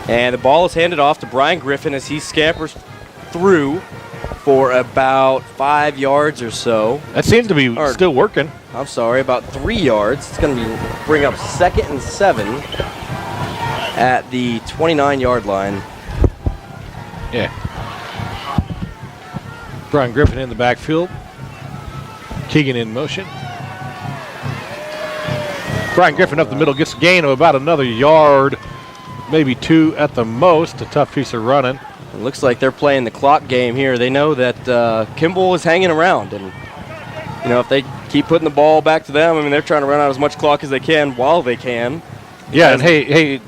And the ball is handed off to Brian Griffin as he scampers through for about 5 yards or so. That seems to be still working. I'm sorry, about 3 yards. It's going to bring up 2nd and 7 at the 29-yard line. Yeah. Brian Griffin in the backfield. Keegan in motion. Brian Griffin up the middle gets a gain of about another yard, maybe 2 at the most. A tough piece of running. It looks like they're playing the clock game here. They know that Kimball is hanging around, and if they keep putting the ball back to them, I mean, they're trying to run out as much clock as they can while they can. Yeah, and hey,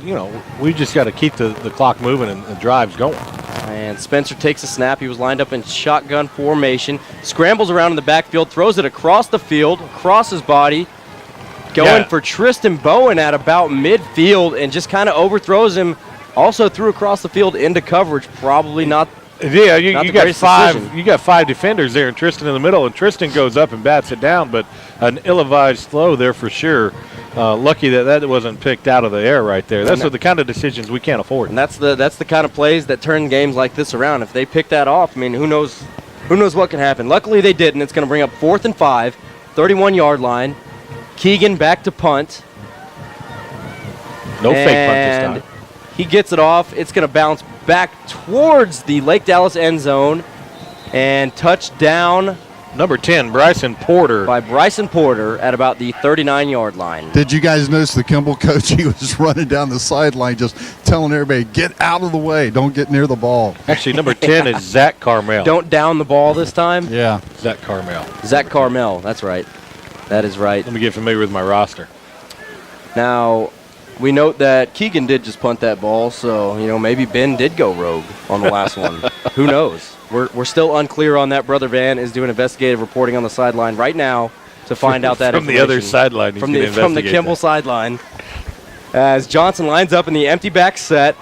we just got to keep the clock moving and the drives going. And Spencer takes a snap. He was lined up in shotgun formation, scrambles around in the backfield, throws it across the field, across his body, going for Tristan Bowen at about midfield, and just kind of overthrows him. Also threw across the field into coverage. Probably not. Yeah, you got 5. Decision. You got 5 defenders there, and Tristan in the middle, and Tristan goes up and bats it down. But an ill-advised throw there for sure. Lucky that wasn't picked out of the air right there. That's the kind of decisions we can't afford. And that's the kind of plays that turn games like this around. If they pick that off, I mean, who knows what can happen. Luckily they didn't. It's going to bring up 4th and 5, 31-yard line. Keegan back to punt. No fake punt this time. He gets it off. It's going to bounce back towards the Lake Dallas end zone and touchdown. Number 10, Bryson Porter. By Bryson Porter at about the 39-yard line. Did you guys notice the Kimball coach? He was running down the sideline just telling everybody, get out of the way. Don't get near the ball. Actually, number 10 is Zach Carmel. Don't down the ball this time? Yeah. Zach Carmel. Zach Carmel, that's right. That is right. Let me get familiar with my roster. Now, we note that Keegan did just punt that ball, so, maybe Ben did go rogue on the last one. Who knows? We're still unclear on that. Brother Van is doing investigative reporting on the sideline right now to find out that from the other sideline. From the Kimball sideline. As Johnson lines up in the empty back set,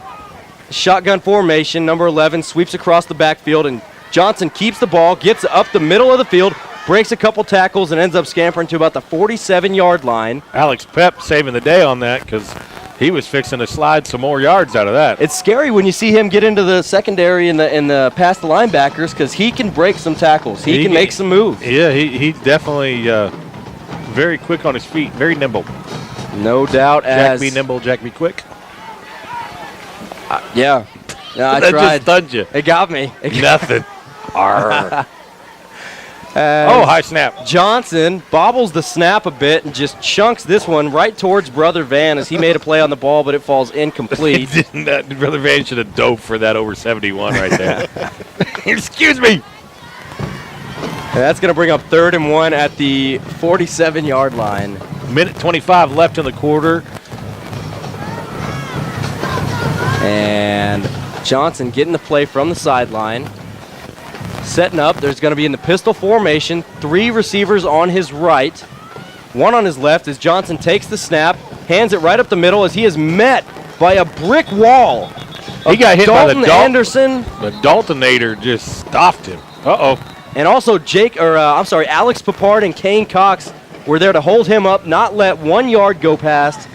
shotgun formation, number 11 sweeps across the backfield, and Johnson keeps the ball, gets up the middle of the field, breaks a couple tackles, and ends up scampering to about the 47-yard line. Alex Pep saving the day on that because he was fixing to slide some more yards out of that. It's scary when you see him get into the secondary and the past the linebackers because he can break some tackles. He can make some moves. Yeah, he definitely very quick on his feet, very nimble. No doubt. Jack be nimble, Jack be quick. Yeah, I that tried. Just stunned you. It got me. Nothing. High snap. Johnson bobbles the snap a bit and just chunks this one right towards Brother Van as he made a play on the ball, but it falls incomplete. Brother Van should have dove for that over 71 right there. Excuse me. And that's going to bring up 3rd and 1 at the 47-yard line. Minute 25 left in the quarter. And Johnson getting the play from the sideline. Setting up, there's going to be in the pistol formation, 3 receivers on his right, 1 on his left as Johnson takes the snap, hands it right up the middle as he is met by a brick wall. He got hit by the Dalton Anderson. The Daltonator just stopped him. Uh-oh. And also Alex Papard and Kane Cox were there to hold him up, not let 1 yard go past.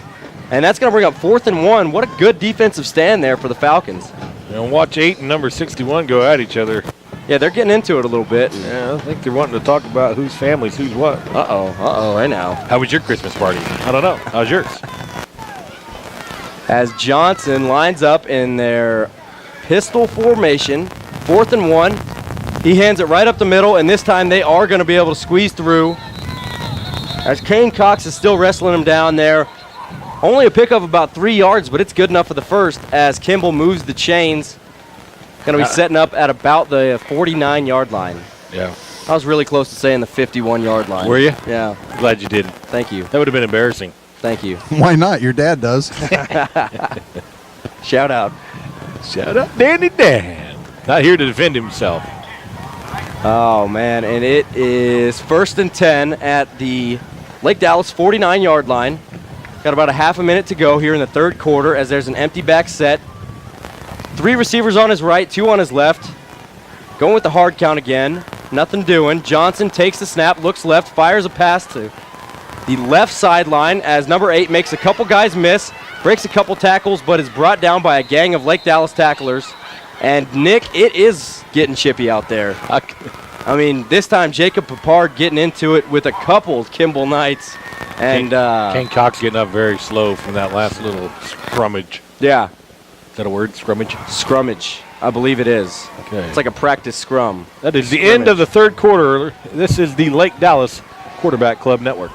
And that's going to bring up 4th and 1. What a good defensive stand there for the Falcons. And watch 8 and number 61 go at each other. Yeah, they're getting into it a little bit. Yeah, I think they're wanting to talk about whose family's who's what. Right now. How was your Christmas party? I don't know. How's yours? As Johnson lines up in their pistol formation, 4th and 1. He hands it right up the middle, and this time they are going to be able to squeeze through. As Kane Cox is still wrestling him down there. Only a pickup of about 3 yards, but it's good enough for the first as Kimball moves the chains. Going to be setting up at about the 49-yard line. Yeah. I was really close to saying the 51-yard line. Were you? Yeah. Glad you did. Thank you. That would have been embarrassing. Thank you. Why not? Your dad does. Shout out. Shout out Danny Dan. Not here to defend himself. Oh, man. And it is 1st and 10 at the Lake Dallas 49-yard line. Got about a half a minute to go here in the 3rd quarter as there's an empty back set. 3 receivers on his right, 2 on his left. Going with the hard count again. Nothing doing. Johnson takes the snap, looks left, fires a pass to the left sideline as number 8 makes a couple guys miss. breaks a couple tackles, but is brought down by a gang of Lake Dallas tacklers. And, Nick, it is getting chippy out there. I mean, this time Jacob Papard getting into it with a couple Kimball Knights. And Kane Cox getting up very slow from that last little scrummage. Yeah. Is that a word, scrummage? Scrummage. I believe it is. Okay. It's like a practice scrum. That is the end of the third quarter. This is the Lake Dallas Quarterback Club Network.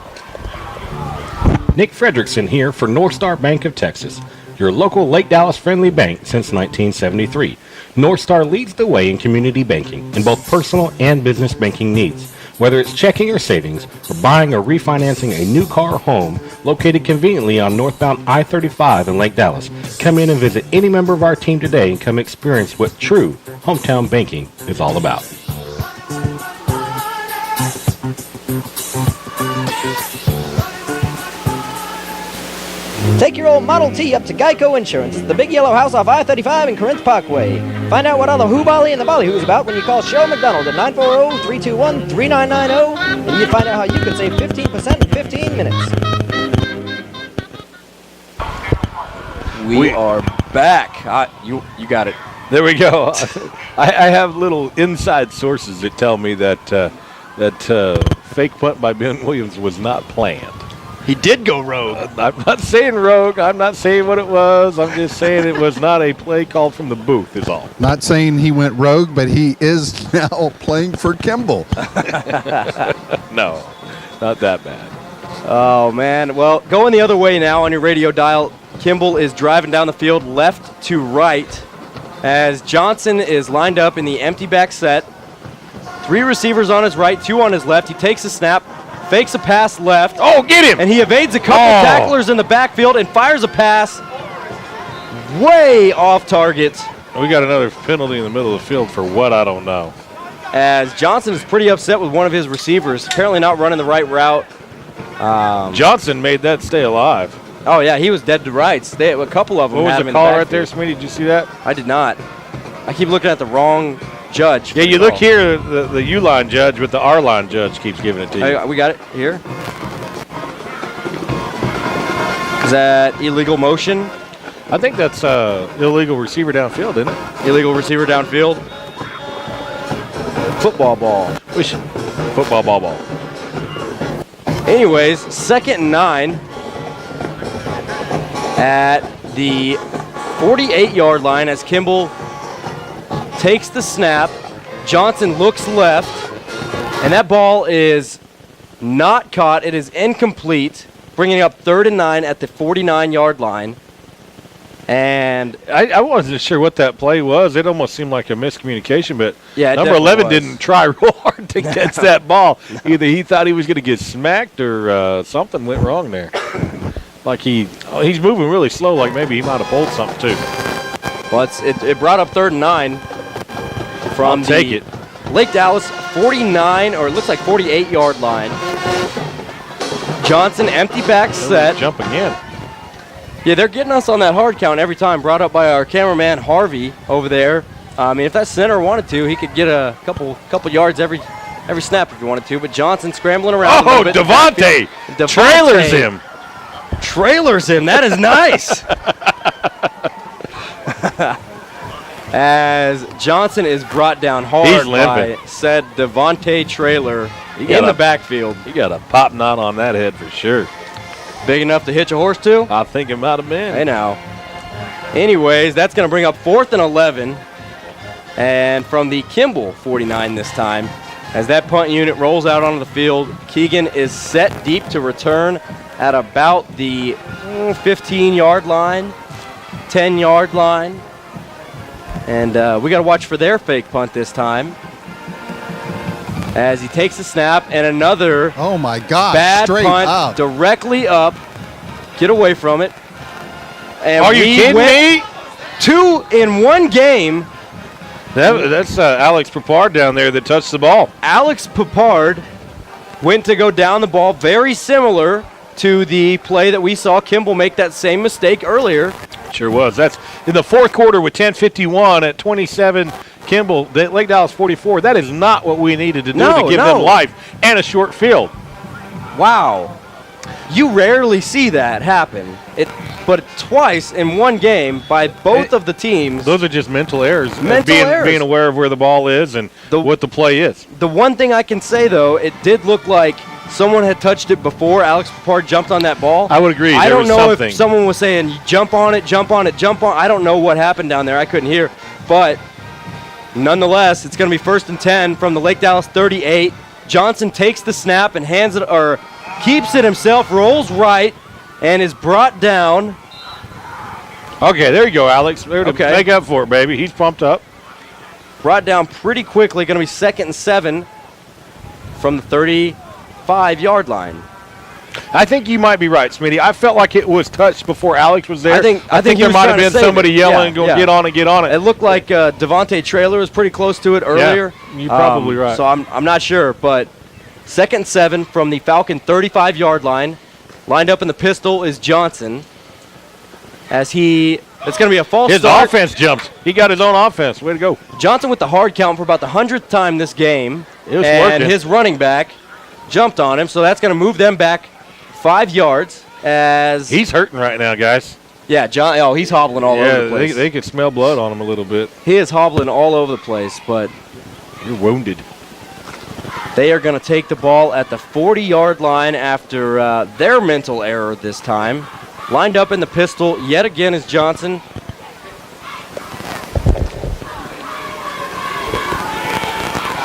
Nick Fredrickson here for North Star Bank of Texas, your local Lake Dallas friendly bank since 1973. North Star leads the way in community banking in both personal and business banking needs. Whether it's checking or savings, or buying or refinancing a new car or home located conveniently on northbound I-35 in Lake Dallas, come in and visit any member of our team today and come experience what true hometown banking is all about. Take your old Model T up to Geico Insurance, the big yellow house off I-35 and Corinth Parkway. Find out what all the hoo-bolly and the ballyhoo's about when you call Cheryl McDonald at 940-321-3990, and you find out how you could save 15% in 15 minutes. We are back. You got it. There we go. I have little inside sources that tell me that fake punt by Ben Williams was not planned. He did go rogue. I'm not saying rogue. I'm not saying what it was. I'm just saying it was not a play called from the booth is all. Not saying he went rogue, but he is now playing for Kimball. No, not that bad. Oh, man. Well, going the other way now on your radio dial, Kimball is driving down the field left to right as Johnson is lined up in the empty back set. 3 receivers on his right, 2 on his left. He takes a snap, fakes a pass left. Oh, get him! And he evades a couple tacklers in the backfield and fires a pass way off target. We got another penalty in the middle of the field for what? I don't know. As Johnson is pretty upset with one of his receivers, apparently not running the right route. Johnson made that stay alive. Oh, yeah, he was dead to rights. A couple of them What had was him the in call the right there, backfield. Smitty? Did you see that? I did not. I keep looking at the wrong judge. Yeah, you look here, the U-line judge, but the R-line judge keeps giving it to you. We got it here. Is that illegal motion? I think that's illegal receiver downfield, isn't it? Illegal receiver downfield. Football ball. Football ball. Anyways, 2nd and 9 at the 48-yard line as Kimball takes the snap. Johnson looks left, and that ball is not caught. It is incomplete, bringing up 3rd and 9 at the 49-yard line. And I wasn't sure what that play was. It almost seemed like a miscommunication, but yeah, number 11 didn't try real hard to catch that ball. Either he thought he was going to get smacked or something went wrong there. Like he's moving really slow, like maybe he might have pulled something too. Well, it brought up 3rd and 9 from the Lake Dallas 49, or it looks like 48-yard line. Johnson, empty back set. Jump again. Yeah, they're getting us on that hard count every time, brought up by our cameraman Harvey over there. I mean, if that center wanted to, he could get a couple yards every snap if he wanted to, but Johnson scrambling around. Oh, Devontae trailers him. Trailers him. That is nice. As Johnson is brought down hard by said Devontae Trailer in the backfield. You got a pop knot on that head for sure. Big enough to hitch a horse to? I think it might have been. Hey now. Anyways, that's going to bring up 4th and 11. And from the Kimball 49 this time, as that punt unit rolls out onto the field, Keegan is set deep to return at about the 15-yard line, 10-yard line. And we got to watch for their fake punt this time. As he takes the snap and another bad punt directly up. Get away from it. And are you kidding me? 2 in 1 game. That's Alex Papard down there that touched the ball. Alex Papard went to go down the ball, very similar to the play that we saw Kimball make that same mistake earlier. Sure was. That's in the 4th quarter with 10:51 at 27. Kimball, Lake Dallas 44. That is not what we needed to do to give them life and a short field. Wow. You rarely see that happen. But twice in one game by both of the teams. Those are just mental errors. Errors. Being aware of where the ball is and what the play is. The one thing I can say, though, it did look like someone had touched it before Alex Papard jumped on that ball. I would agree. I don't know if someone was saying, jump on it, jump on it, jump on. I don't know what happened down there. I couldn't hear. But nonetheless, it's going to be 1st and 10 from the Lake Dallas 38. Johnson takes the snap and hands it, or keeps it himself, rolls right, and is brought down. Okay, there you go, Alex. There to make up for it, baby. He's pumped up. Brought down pretty quickly. Going to be 2nd and 7 from the 35-yard line. I think you might be right, Smitty. I felt like it was touched before Alex was there. I think there might have been somebody yelling, get on it, get on it. It looked like Devontae Traylor was pretty close to it earlier. Yeah, you're probably right. So I'm not sure, but 2nd and 7 from the Falcon 35-yard line. Lined up in the pistol is Johnson. It's going to be a false start. His offense jumped. He got his own offense. Way to go. Johnson with the hard count for about the 100th time this game. It was and working. His running back jumped on him, so that's going to move them back 5 yards as... He's hurting right now, guys. Yeah, he's hobbling all over the place. They could smell blood on him a little bit. He is hobbling all over the place, but... You're wounded. They are going to take the ball at the 40-yard line after their mental error this time. Lined up in the pistol yet again is Johnson.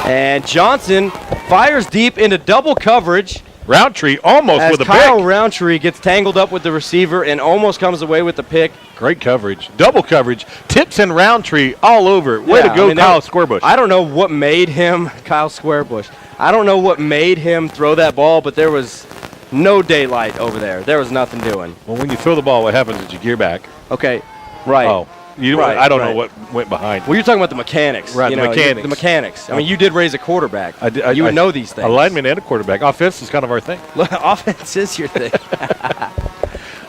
And Johnson fires deep into double coverage. Roundtree almost with a Kyle pick. Roundtree gets tangled up with the receiver and almost comes away with the pick. Great coverage. Double coverage. Tips and Roundtree all over it. Way to go, Kyle Squarebush. I don't know what made him, Kyle Squarebush. I don't know what made him throw that ball, but there was no daylight over there. There was nothing doing. Well, when you throw the ball, what happens is you gear back. Okay, right. Oh, I don't know what went behind. Well, you're talking about the mechanics. Right, The mechanics. I mean, you did raise a quarterback. You would know these things. A lineman and a quarterback. Offense is kind of our thing. Offense is your thing.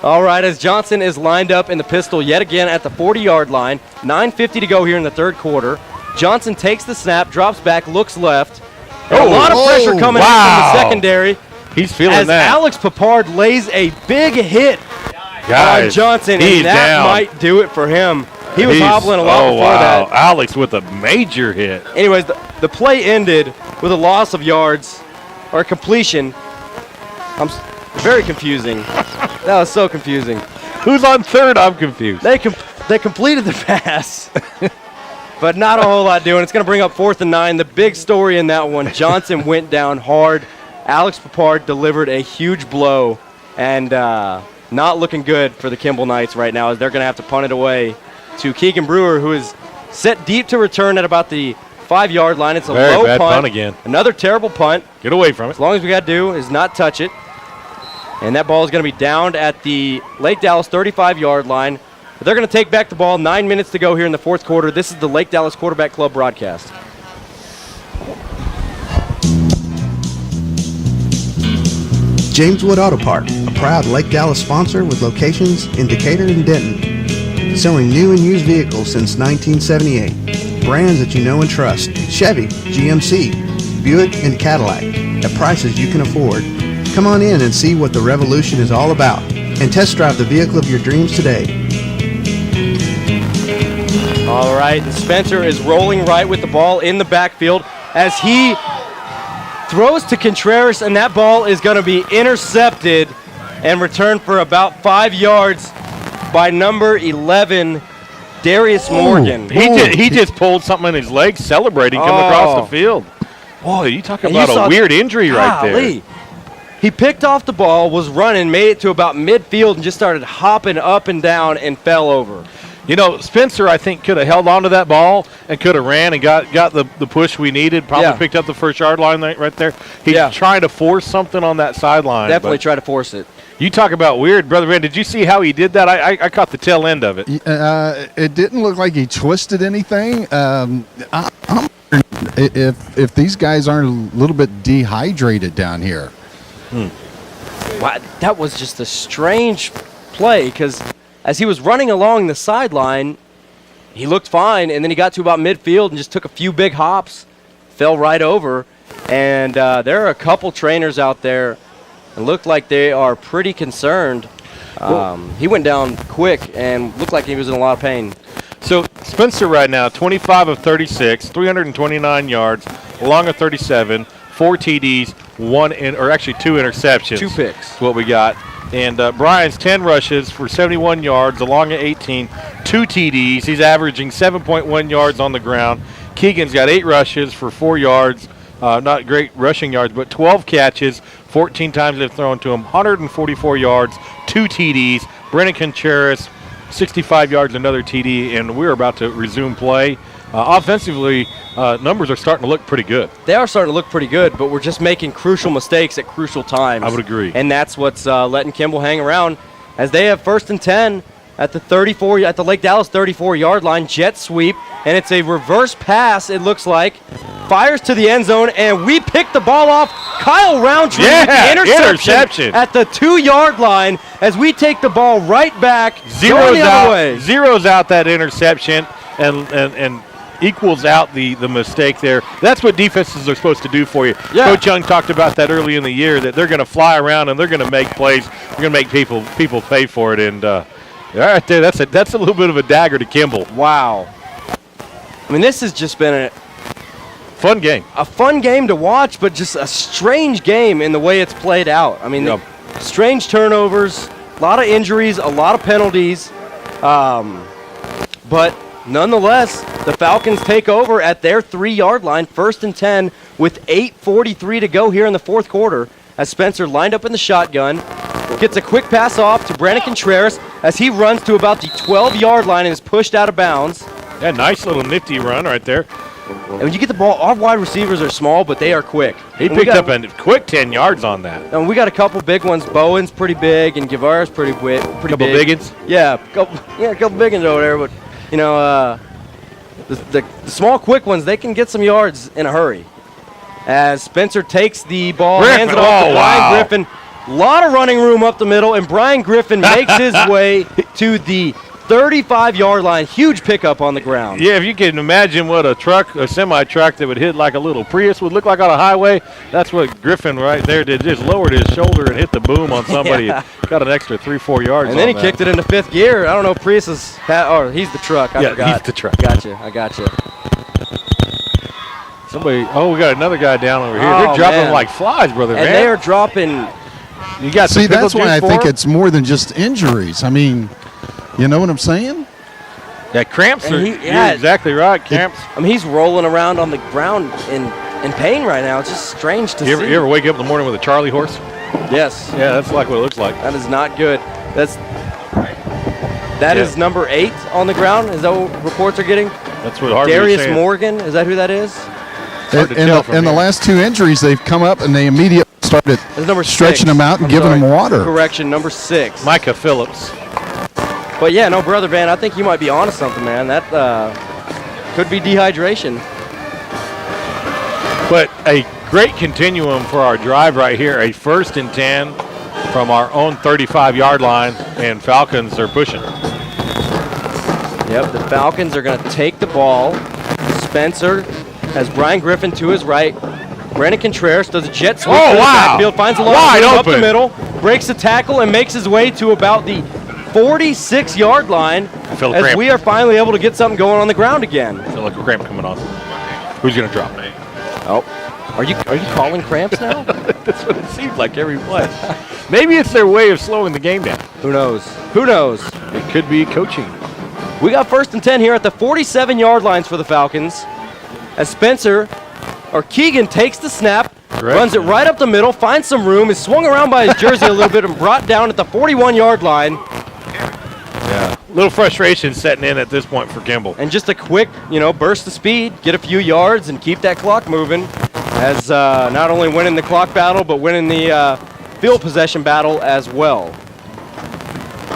All right, as Johnson is lined up in the pistol yet again at the 40-yard line. 9:50 to go here in the third quarter. Johnson takes the snap, drops back, looks left. A lot of pressure coming in from the secondary. He's feeling as that. Alex Papard lays a big hit on Johnson, and that might do it for him. He was hobbling a lot before that. Alex with a major hit. Anyways, the play ended with a loss of yards or a completion. Very confusing. That was so confusing. Who's on third? I'm confused. They completed the pass, but not a whole lot doing. It's going to bring up 4th and 9. The big story in that one, Johnson went down hard. Alex Papard delivered a huge blow, and not looking good for the Kimball Knights right now, as they're going to have to punt it away to Keegan Brewer, who is set deep to return at about the 5-yard line. It's a low bad punt again. Another terrible punt. Get away from it. As long as we got to do is not touch it. And that ball is going to be downed at the Lake Dallas 35-yard line. But they're going to take back the ball. 9 minutes to go here in the fourth quarter. This is the Lake Dallas Quarterback Club broadcast. James Wood Auto Park, a proud Lake Dallas sponsor with locations in Decatur and Denton. Selling new and used vehicles since 1978. Brands that you know and trust. Chevy, GMC, Buick, and Cadillac at prices you can afford. Come on in and see what the revolution is all about and test drive the vehicle of your dreams today. All right, Spencer is rolling right with the ball in the backfield as he throws to Contreras, and that ball is going to be intercepted and returned for about 5 yards by number 11, Darius Morgan. He just pulled something in his leg, celebrating, coming across the field. Boy, you talk about a weird injury right there. He picked off the ball, was running, made it to about midfield, and just started hopping up and down and fell over. You know, Spencer, I think, could have held on to that ball and could have ran and got the push we needed, probably picked up the first yard line right there. He's trying to force something on that sideline. Definitely try to force it. You talk about weird, Brother Van. Did you see how he did that? I caught the tail end of it. It didn't look like he twisted anything. I'm wondering if these guys aren't a little bit dehydrated down here. Wow, that was just a strange play because as he was running along the sideline, he looked fine, and then he got to about midfield and just took a few big hops, fell right over. And there are a couple trainers out there and looked like they are pretty concerned. He went down quick and looked like he was in a lot of pain. So Spencer right now, 25 of 36, 329 yards, along of 37, 4 TDs, 2 interceptions. 2 picks. That's what we got. And Brian's 10 rushes for 71 yards, along at 18, 2 TDs. He's averaging 7.1 yards on the ground. Keegan's got 8 rushes for 4 yards. Not great rushing yards, but 12 catches, 14 times they've thrown to him, 144 yards, 2 TDs. Brennan Contreras, 65 yards, another TD, and we're about to resume play. Offensively, numbers are starting to look pretty good. They are starting to look pretty good, but we're just making crucial mistakes at crucial times. I would agree. And that's what's letting Kimball hang around as they have 1st and 10 at the Lake Dallas 34-yard line, jet sweep, and it's a reverse pass, it looks like. Fires to the end zone, and we pick the ball off. Kyle Roundtree with the interception at the 2-yard line as we take the ball right back. Zeroes out that interception and equals out the mistake there. That's what defenses are supposed to do for you. Yeah. Coach Young talked about that early in the year, that they're going to fly around and they're going to make plays. They're going to make people pay for it. And right there, that's a little bit of a dagger to Kimball. Wow. I mean, this has just been a fun game to watch, but just a strange game in the way it's played out. I mean, strange turnovers, a lot of injuries, a lot of penalties. But nonetheless, the Falcons take over at their 3-yard line, 1st and 10, with 8:43 to go here in the 4th quarter, as Spencer lined up in the shotgun, gets a quick pass off to Brandon Contreras as he runs to about the 12-yard line and is pushed out of bounds. Yeah, nice little nifty run right there. And when you get the ball, our wide receivers are small, but they are quick. He picked up a quick 10 yards on that. And we got a couple big ones. Bowen's pretty big, and Guevara's pretty big. Couple biggins? Yeah, a couple big ones over there. But, the small, quick ones, they can get some yards in a hurry. As Spencer takes the ball, hands it off to Brian Griffin. A lot of running room up the middle, and Brian Griffin makes his way to the 35-yard line. Huge pickup on the ground. Yeah, if you can imagine what a semi-truck that would hit like a little Prius would look like on a highway, that's what Griffin right there did. Just lowered his shoulder and hit the boom on somebody. Yeah. Got an extra 3-4 yards. And then he kicked it into 5th gear. I don't know if Prius is he's the truck. I forgot. He's the truck. I gotcha. We got another guy down over here. They're dropping like flies, brother. And they are dropping. You got that's why I think it's more than just injuries. I mean, you know what I'm saying? Yeah, cramps you're exactly right. Cramps. He's rolling around on the ground in pain right now. It's just strange to see. You ever wake up in the morning with a Charlie horse? Yes. Yeah, that's like what it looks like. That is not good. That is number 8 on the ground. Is that what reports are getting? That's what Harvey Darius Morgan. Is that who that is? And the last 2 injuries, they've come up and they immediately started stretching them out and giving them water. Correction, number 6. Micah Phillips. But yeah, no, Brother Van, I think you might be onto something, man. That could be dehydration. But a great continuum for our drive right here. A 1st and 10 from our own 35-yard line, and Falcons are pushing. Yep, the Falcons are going to take the ball. Spencer has Brian Griffin to his right. Brandon Contreras does a jet sweep to the backfield, finds a lot of room up the middle, breaks the tackle, and makes his way to about the 46-yard line as we are finally able to get something going on the ground again. I feel like a cramp coming on. Who's going to drop me? Oh, are you calling cramps now? That's what it seems like every play. Maybe it's their way of slowing the game down. Who knows? It could be coaching. We got 1st and 10 here at the 47-yard lines for the Falcons as Keegan takes the snap, runs it right up the middle, finds some room, is swung around by his jersey a little bit and brought down at the 41-yard line. Yeah, a little frustration setting in at this point for Kimball. And just a quick, burst of speed, get a few yards, and keep that clock moving as not only winning the clock battle, but winning the field possession battle as well.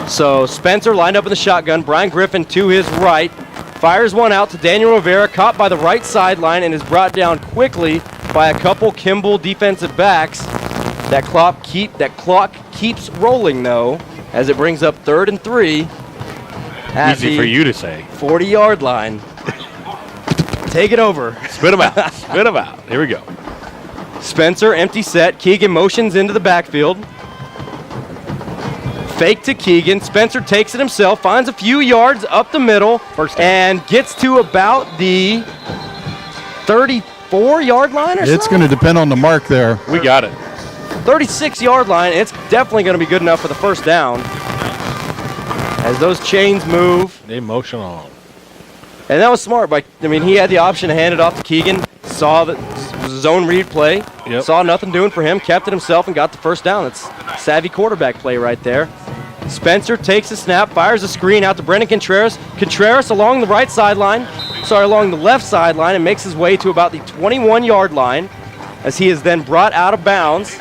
So Spencer lined up in the shotgun, Brian Griffin to his right, fires one out to Daniel Rivera, caught by the right sideline and is brought down quickly by a couple Kimball defensive backs. That clock keeps rolling, though, as it brings up 3rd and 3. Easy for you to say. 40-yard line. Take it over. Spit them out. Spit them out. Here we go. Spencer, empty set. Keegan motions into the backfield. Fake to Keegan. Spencer takes it himself, finds a few yards up the middle, and gets to about the 34-yard line or so? It's going to depend on the mark there. We got it. 36-yard line. It's definitely going to be good enough for the first down. As those chains move. They motion on. And that was smart. He had the option to hand it off to Keegan. Saw the zone read play. Yep. Saw nothing doing for him. Kept it himself and got the first down. It's savvy quarterback play right there. Spencer takes the snap, fires a screen out to Brendan Contreras. Contreras along the along the left sideline, and makes his way to about the 21-yard line as he is then brought out of bounds.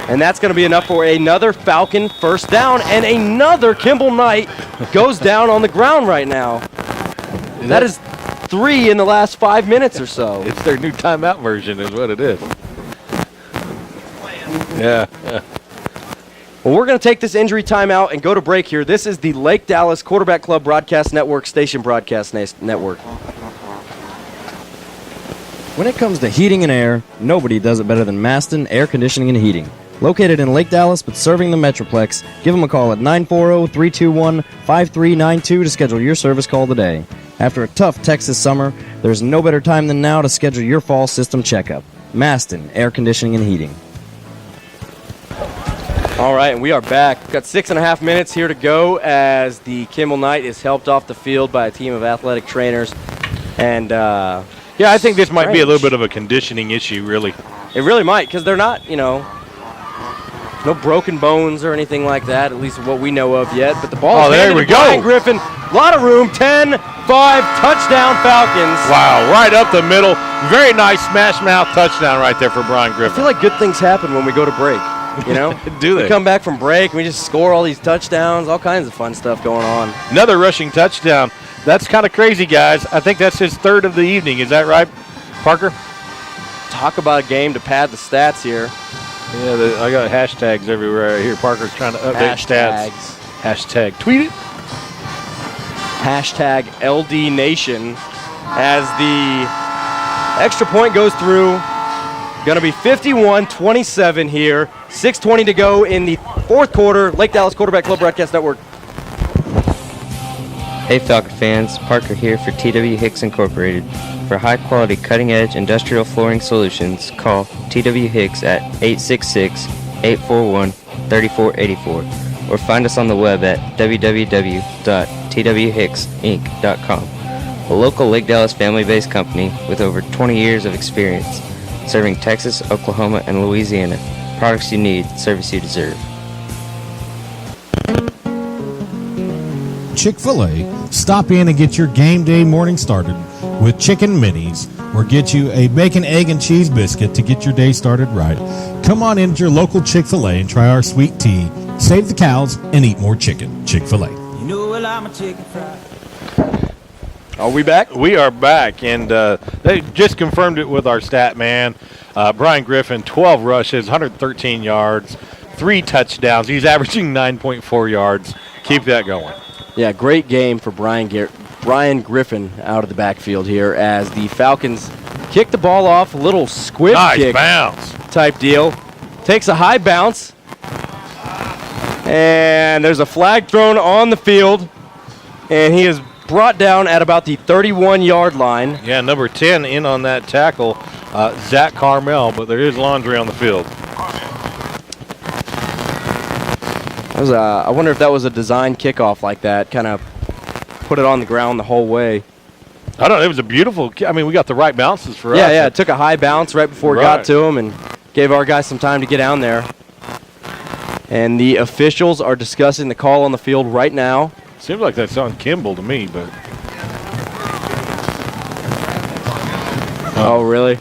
And that's going to be enough for another Falcon first down, and another Kimball Knight goes down on the ground right now. That is 3 in the last 5 minutes or so. It's their new timeout version is what it is. Yeah. Well, we're going to take this injury timeout and go to break here. This is the Lake Dallas Quarterback Club Broadcast Network, Station Broadcast Network. When it comes to heating and air, nobody does it better than Maston Air Conditioning and Heating. Located in Lake Dallas but serving the Metroplex, give them a call at 940-321-5392 to schedule your service call today. After a tough Texas summer, there's no better time than now to schedule your fall system checkup. Maston Air Conditioning and Heating. All right, and we are back. We've got 6.5 minutes here to go as the Kimball Knight is helped off the field by a team of athletic trainers. And yeah, I think this might be a little bit of a conditioning issue, really. It really might, because they're not, no broken bones or anything like that, at least what we know of yet. But the ball is handed to Brian Griffin. A lot of room. 10-5 touchdown Falcons. Wow, right up the middle. Very nice smash mouth touchdown right there for Brian Griffin. I feel like good things happen when we go to break. Do they? We come back from break and we just score all these touchdowns, all kinds of fun stuff going on. Another rushing touchdown. That's kind of crazy, guys. I think that's his 3rd of the evening. Is that right, Parker? Talk about a game to pad the stats here. Yeah, I got hashtags everywhere. I hear Parker's trying to update stats. Hashtag tweet it. Hashtag LD Nation as the extra point goes through. Going to be 51-27 here. 6:20 to go in the 4th quarter. Lake Dallas Quarterback Club Broadcast Network. Hey Falcon fans, Parker here for TW Hicks Incorporated. For high-quality, cutting-edge industrial flooring solutions, call TW Hicks at 866-841-3484 or find us on the web at www.twhicksinc.com. A local Lake Dallas family-based company with over 20 years of experience serving Texas, Oklahoma, and Louisiana. Products you need, service you deserve. Chick-fil-A, stop in and get your game day morning started with chicken minis or get you a bacon, egg, and cheese biscuit to get your day started right. Come on in to your local Chick-fil-A and try our sweet tea, save the cows, and eat more chicken. Chick-fil-A. You know well, I'm a chicken fried. Are we back? We are back, and they just confirmed it with our stat man. Brian Griffin, 12 rushes, 113 yards, 3 touchdowns. He's averaging 9.4 yards. Keep that going. Yeah, great game for Brian Griffin out of the backfield here as the Falcons kick the ball off, a little squib kick bounce type deal. Takes a high bounce, and there's a flag thrown on the field, and he is brought down at about the 31-yard line. Yeah, number 10 in on that tackle, Zach Carmel, but there is laundry on the field. I wonder if that was a design kickoff like that, kind of put it on the ground the whole way. I don't know. It was a beautiful – we got the right bounces for us. Yeah, it took a high bounce right before it got to him and gave our guys some time to get down there. And the officials are discussing the call on the field right now. Seems like that's on Kimball to me, but. Oh, really?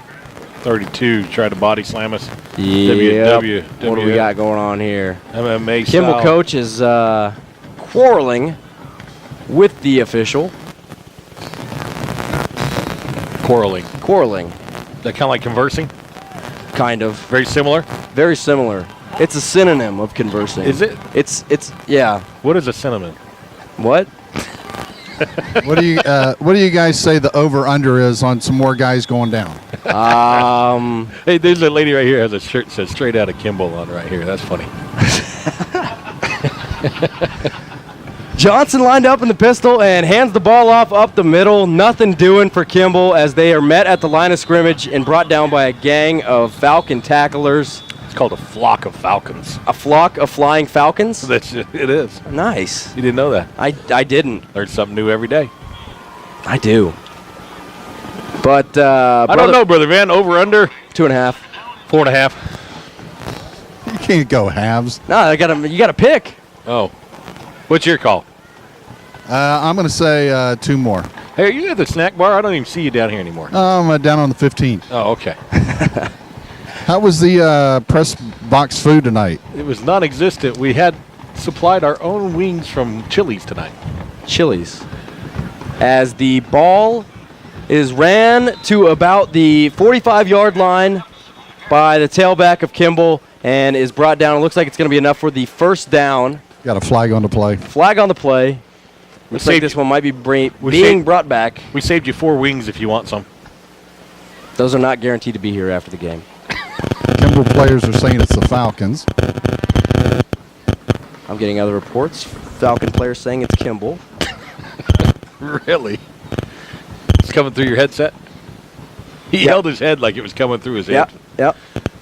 32 tried to body slam us. Yeah. What do we got going on here? MMA Kimball style. coach is quarreling with the official. Quarreling. That kind of like conversing? Kind of. Very similar? Very similar. It's a synonym of conversing. Is it? It's yeah. What is a synonym? What? What do you guys say the over/under is on some more guys going down? Hey, there's a lady right here has a shirt that says "Straight Out of Kimball" on right here. That's funny. Johnson lined up in the pistol and hands the ball off up the middle. Nothing doing for Kimball as they are met at the line of scrimmage and brought down by a gang of Falcon tacklers. It's called a flock of Falcons. A flock of flying Falcons? It is. Nice. You didn't know that? I didn't. Learn something new every day. I do. But I don't know, Brother Van. Over, under? 2.5. 4.5. You can't go halves. No, you got to pick. Oh. What's your call? I'm going to say 2 more. Hey, are you at the snack bar? I don't even see you down here anymore. I'm down on the 15. Oh, okay. How was the press box food tonight? It was non-existent. We had supplied our own wings from Chili's tonight. Chili's. As the ball is ran to about the 45-yard line by the tailback of Kimball and is brought down. It looks like it's going to be enough for the first down. Got a flag on the play. Flag on the play. Looks like this one might be being brought back. We saved you 4 wings if you want some. Those are not guaranteed to be here after the game. Kimball players are saying it's the Falcons. I'm getting other reports. Falcon players saying it's Kimball. Really? It's coming through your headset? He held his head like it was coming through his head. Yep.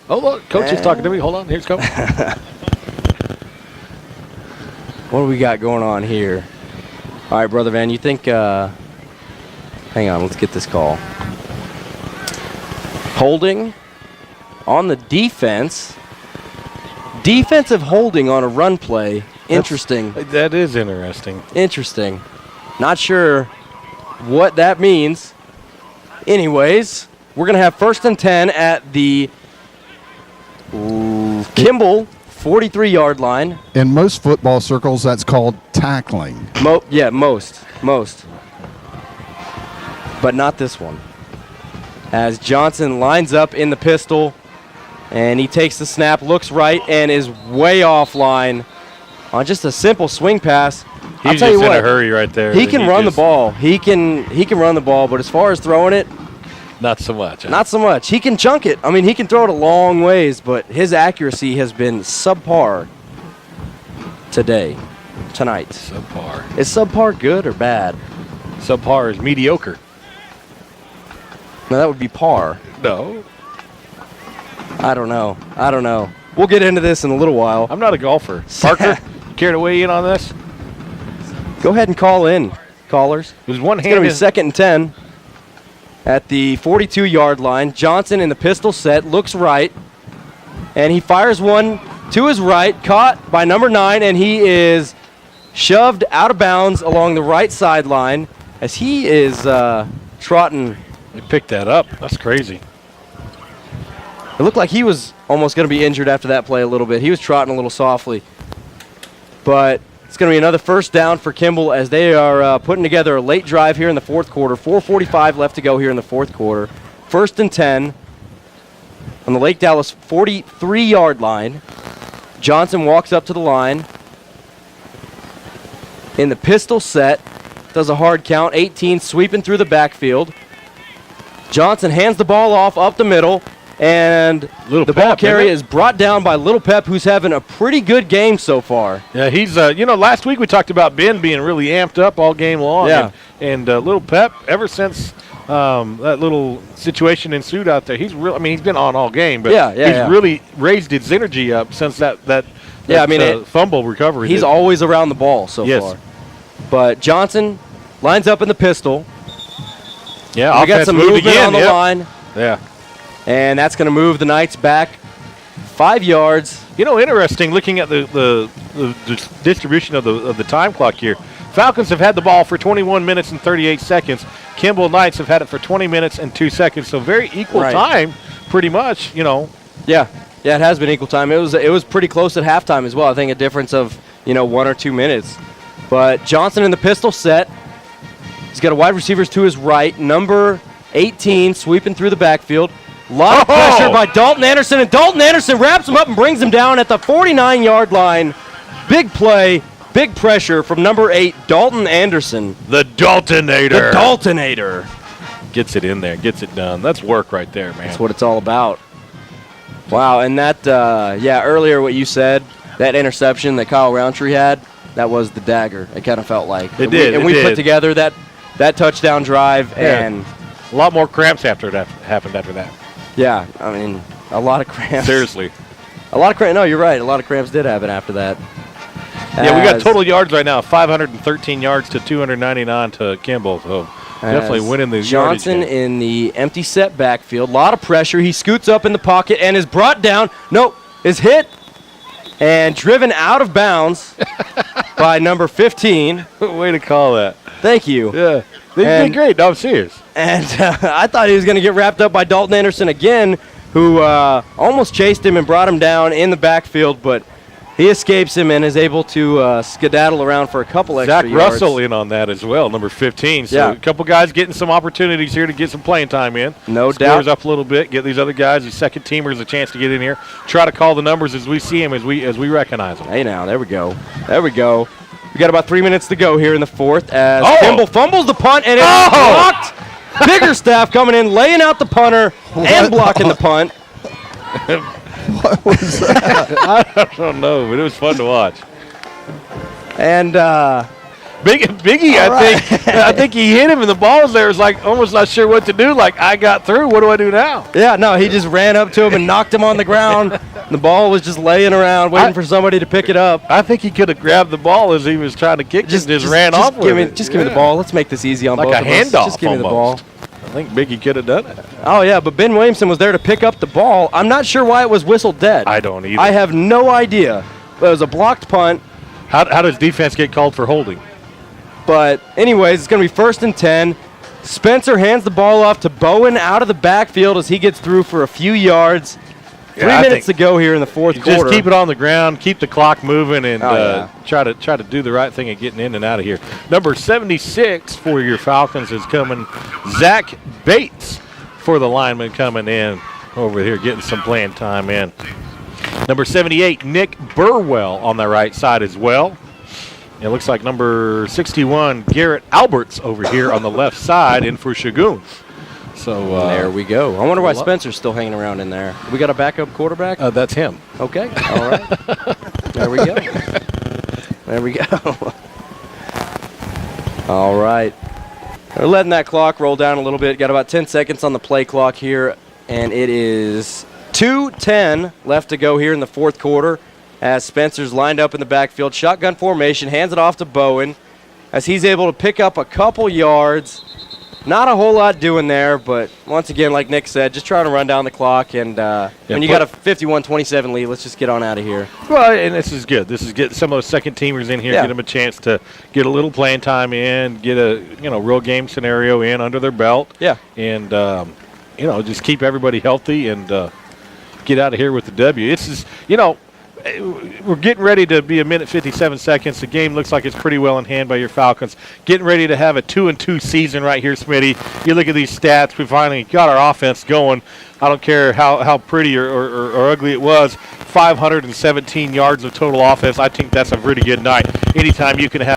Oh, look. Coach is talking to me. Hold on. Here's Coach. What do we got going on here? All right, Brother Van, you think... hang on, let's get this call. Holding on the defense. Defensive holding on a run play. Interesting. That is interesting. Interesting. Not sure what that means. Anyways, we're going to have 1st and 10 at the Kimball 43-yard line. In most football circles, that's called tackling. Most. But not this one. As Johnson lines up in the pistol, and he takes the snap, looks right, and is way offline on just a simple swing pass. He's just in a hurry right there. He can run the ball. He can run the ball, but as far as throwing it, not so much. Not so much. He can chunk it. I mean, he can throw it a long ways, but his accuracy has been subpar tonight. Subpar. Is subpar good or bad? Subpar is mediocre. No, that would be par. No. I don't know. We'll get into this in a little while. I'm not a golfer. Parker, care to weigh in on this? Go ahead and call in, callers. There's one hand. It's going to be 2nd and 10 at the 42-yard line. Johnson in the pistol set, looks right, and he fires one to his right, caught by number 9, and he is shoved out of bounds along the right sideline as he is trotting. They picked that up. That's crazy. It looked like he was almost going to be injured after that play a little bit. He was trotting a little softly. But it's going to be another 1st down for Kimball as they are putting together a late drive here in the 4th quarter. 4:45 left to go here in the 4th quarter. 1st and 10 on the Lake Dallas 43-yard line. Johnson walks up to the line in the pistol set. Does a hard count. 18 sweeping through the backfield. Johnson hands the ball off up the middle. And the ball carry is brought down by Little Pep, who's having a pretty good game so far. Yeah, he's, last week we talked about Ben being really amped up all game long. Yeah. And Little Pep, ever since that little situation ensued out there, he's been on all game, but he's really raised his energy up since that fumble recovery. He's always around the ball so far. But Johnson lines up in the pistol. Yeah, we got some movement on the line. Yeah. And that's going to move the Knights back 5 yards. Interesting looking at the distribution of the time clock here. Falcons have had the ball for 21 minutes and 38 seconds. Kimball Knights have had it for 20 minutes and 2 seconds. So very equal time, pretty much. Yeah, it has been equal time. It was pretty close at halftime as well. I think a difference of 1 or 2 minutes. But Johnson in the pistol set. He's got a wide receivers to his right. Number 18 sweeping through the backfield. A lot of pressure by Dalton Anderson, and Dalton Anderson wraps him up and brings him down at the 49-yard line. Big play Big pressure from number 8, Dalton Anderson. The Daltonator. The Daltonator. Gets it in there, gets it done. That's work right there, man. That's what it's all about. Wow, and that, earlier what you said, that interception that Kyle Roundtree had, that was the dagger. It kind of felt like. It did. And we put together that touchdown drive, and a lot more cramps after that happened after that. Yeah, I mean, a lot of cramps. Seriously. A lot of cramps. No, you're right. A lot of cramps did happen after that. Yeah, we got total yards right now, 513 yards to 299 to Kimball. So definitely winning the Johnson yardage game. in the empty set backfield. A lot of pressure. He scoots up in the pocket and is brought down. Nope, is hit and driven out of bounds by number 15. Way to call that. Thank you. Yeah. They did great. No, I'm serious. And I thought he was going to get wrapped up by Dalton Anderson again, who almost chased him and brought him down in the backfield, but he escapes him and is able to skedaddle around for a couple extra Zach yards. Russell in on that as well, number 15. So Yeah. a couple guys getting some opportunities here to get some playing time in. No Scores doubt. up a little bit, get these other guys, these second teamers, a chance to get in here. Try to call the numbers as we see them, as we recognize them. Hey, now, there we go. There we go. We got about 3 minutes to go here in the fourth as Kimball fumbles the punt, and it's blocked. Biggerstaff coming in, laying out the punter and blocking the punt. What was that? I don't know, but it was fun to watch. And Biggie, I think he hit him, and the ball was there. It was like almost not sure what to do. Like, I got through. What do I do now? Yeah, no, he just ran up to him and knocked him on the ground. The ball was just laying around, waiting for somebody to pick it up. I think he could have grabbed the ball as he was trying to kick it and just ran off with it. Just give me the ball. Let's make this easy on Like both a of us. handoff Just give me the ball. almost. I think Biggie could have done it. Oh, yeah, but Ben Williamson was there to pick up the ball. I'm not sure why it was whistled dead. I don't either. I have no idea. But it was a blocked punt. How does defense get called for holding? But anyways, it's going to be 1st and 10. Spencer hands the ball off to Bowen out of the backfield as he gets through for a few yards. 3 minutes to go here in the fourth quarter. Just keep it on the ground, keep the clock moving, and yeah. try to do the right thing and getting in and out of here. Number 76 for your Falcons is coming. Zach Bates for the lineman coming in over here, getting some playing time in. Number 78, Nick Burwell on the right side as well. It looks like number 61, Garrett Alberts over here on the left side in for Shagun. So there we go. I wonder why Spencer's still hanging around in there. We got a backup quarterback? That's him. Okay, all right. There we go. There we go. All right. We're letting that clock roll down a little bit. Got about 10 seconds on the play clock here, and it is 2:10 left to go here in the fourth quarter as Spencer's lined up in the backfield. Shotgun formation, hands it off to Bowen as he's able to pick up a couple yards. Not a whole lot doing there, but once again, like Nick said, just trying to run down the clock. And when you got a 51-27 lead, let's just get on out of here. Well, and this is good. This is getting some of those second teamers in here, get them a chance to get a little playing time in, get a real game scenario in under their belt. Yeah. And just keep everybody healthy and get out of here with the W. This is we're getting ready to be a minute 57 seconds. The game looks like it's pretty well in hand by your Falcons. Getting ready to have a 2-2 season right here, Smitty. You look at these stats. We finally got our offense going. I don't care how pretty or ugly it was. 517 yards of total offense. I think that's a pretty good night. Anytime you can have